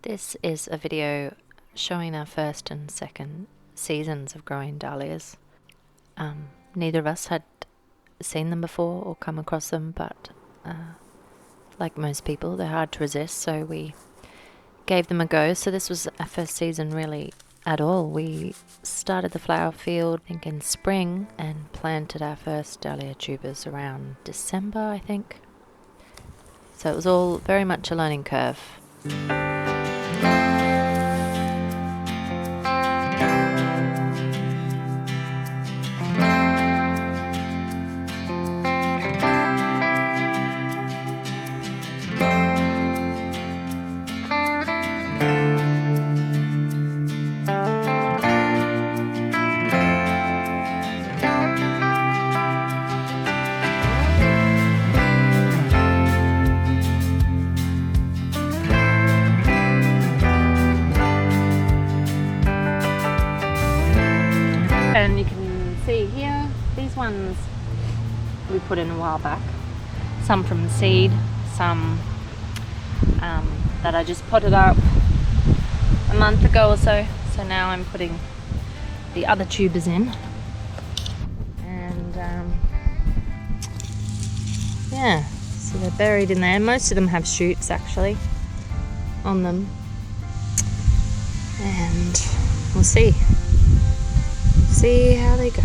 This is a video showing our first and second seasons of growing dahlias. Neither of us had seen them before or come across them, but like most people, they're hard to resist, so we gave them a go. So this was our first season really at all. We started the flower field, I think, in spring and planted our first dahlia tubers around December, I think. So it was all very much a learning curve. And you can see here, these ones we put in a while back. Some from the seed, some that I just potted up a month ago or so. So now I'm putting the other tubers in. And yeah, so they're buried in there. Most of them have shoots actually on them. And we'll see how they go.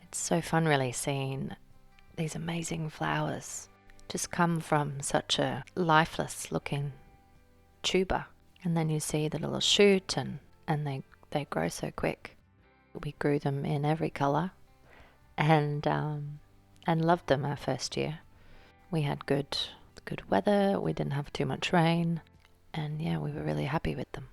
It's so fun really seeing these amazing flowers just come from such a lifeless looking tuber, and then you see the little shoot and they grow so quick. We grew them in every colour and loved them our first year. We had good weather, we didn't have too much rain, and yeah, we were really happy with them.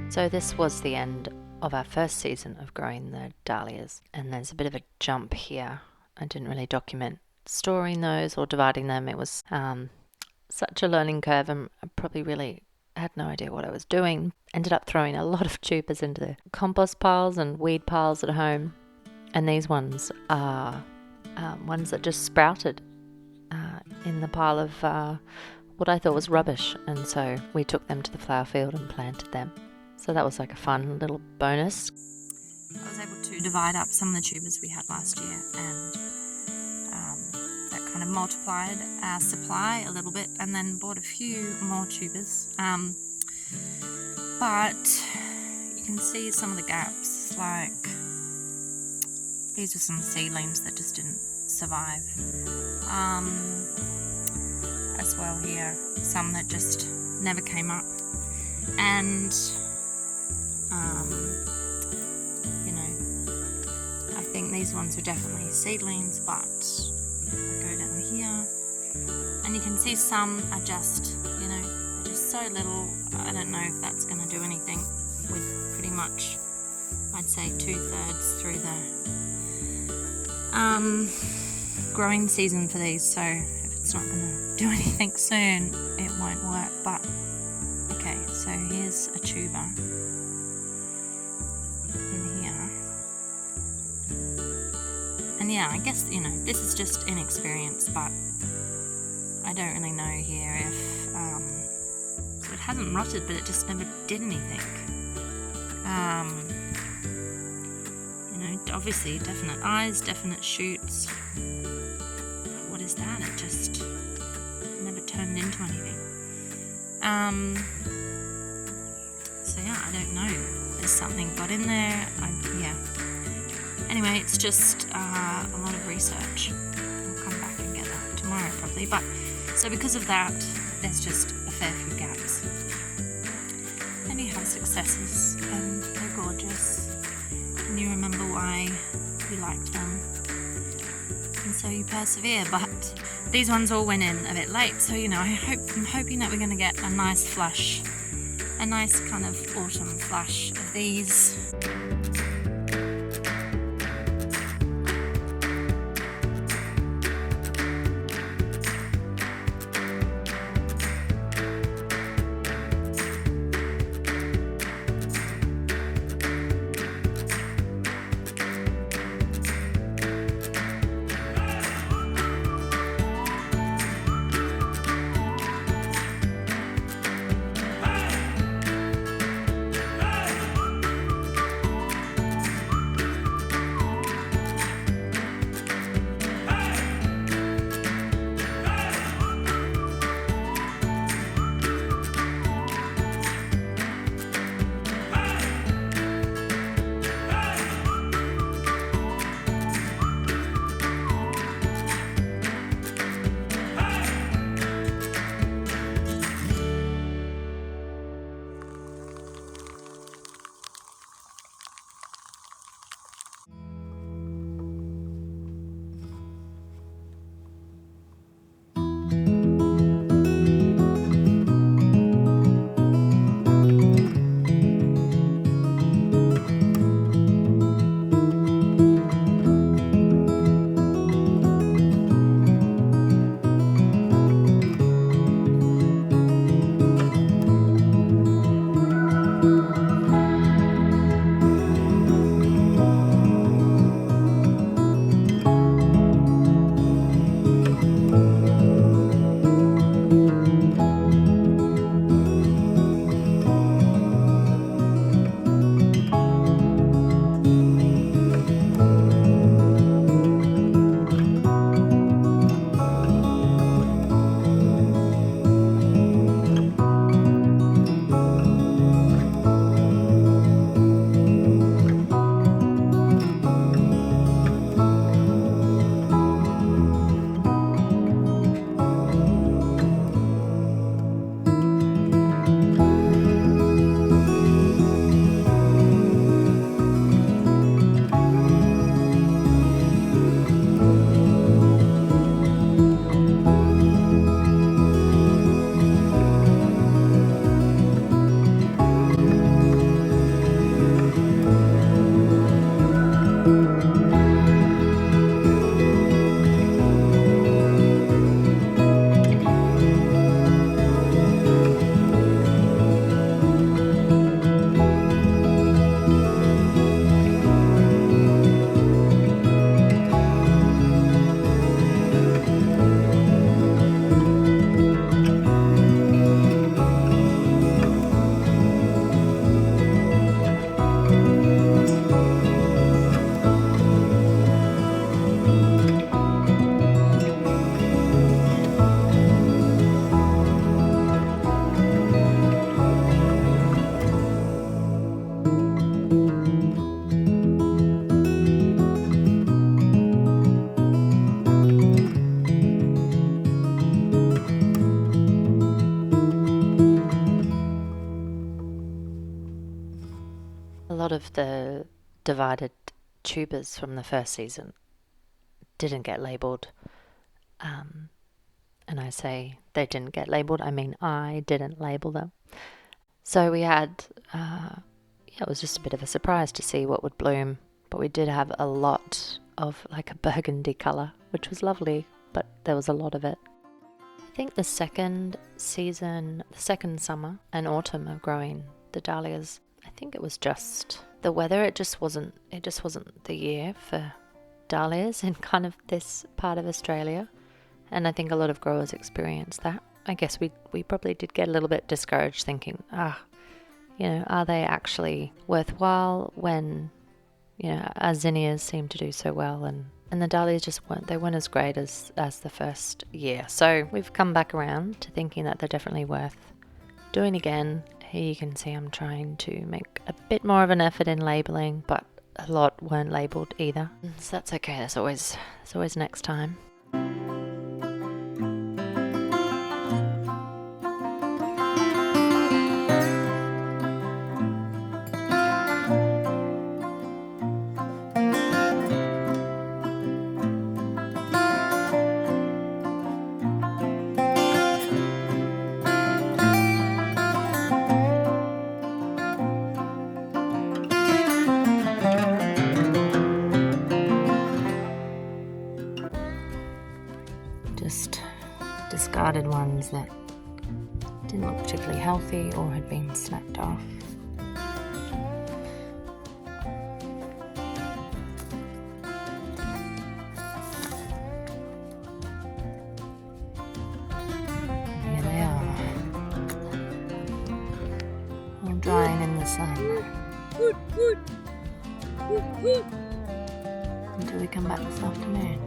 So this was the end of our first season of growing the dahlias, and there's a bit of a jump here. I didn't really document storing those or dividing them. It was such a learning curve, and I probably really had no idea what I was doing. Ended up throwing a lot of tubers into the compost piles and weed piles at home, and these ones are ones that just sprouted in the pile of what I thought was rubbish, and so we took them to the flower field and planted them. So that was like a fun little bonus. I was able to divide up some of the tubers we had last year, and that kind of multiplied our supply a little bit, and then bought a few more tubers. But you can see some of the gaps, like these were some seedlings that just didn't survive. As well here, some that just never came up. And I think these ones are definitely seedlings, but I go down here and you can see some are just, they're just so little. I don't know if that's going to do anything with pretty much, I'd say 2/3 through the growing season for these, so if it's not going to do anything soon, it won't work. But okay, so here's a tuber in here. And yeah, I guess, this is just inexperience, but I don't really know here if so it hasn't rotted, but it just never did anything. Obviously definite eyes, definite shoots. But what is that? It just never turned into anything. So yeah, I don't know. There's something got in there. Yeah. Anyway, it's just a lot of research. I'll come back. wire it properly. But so because of that, there's just a fair few gaps. And you have successes, and they're gorgeous. And you remember why you liked them. And so you persevere. But these ones all went in a bit late. So, I'm hoping that we're going to get a nice flush. A nice kind of autumn flush of these. lot of the divided tubers from the first season didn't get labelled. And I say they didn't get labelled, I mean I didn't label them. So we had, it was just a bit of a surprise to see what would bloom. But we did have a lot of like a burgundy colour, which was lovely, but there was a lot of it. I think the second season, the second summer and autumn of growing the dahlias, I think it was just the weather. It just wasn't the year for dahlias in kind of this part of Australia. And I think a lot of growers experienced that. I guess we probably did get a little bit discouraged thinking, are they actually worthwhile when, our zinnias seem to do so well, and the dahlias just weren't as great as the first year. So we've come back around to thinking that they're definitely worth doing again. Here you can see I'm trying to make a bit more of an effort in labelling, but a lot weren't labelled either. So that's okay, there's always next time. discarded ones that didn't look particularly healthy or had been snapped off. Here they are, all drying in the sun. Until we come back this afternoon.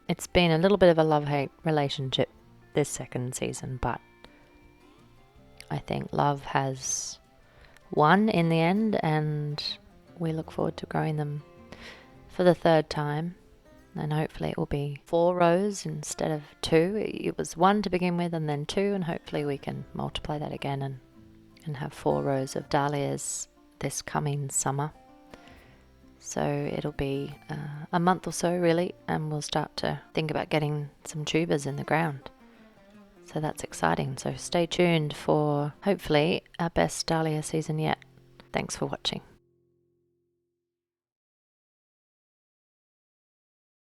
It's been a little bit of a love-hate relationship this second season, but I think love has won in the end, and we look forward to growing them for the third time. And hopefully it will be 4 rows instead of 2. It was 1 to begin with and then 2, and hopefully we can multiply that again and have 4 rows of dahlias this coming summer. So it'll be a month or so really, and we'll start to think about getting some tubers in the ground. So that's exciting. So stay tuned for hopefully our best dahlia season yet. Thanks for watching.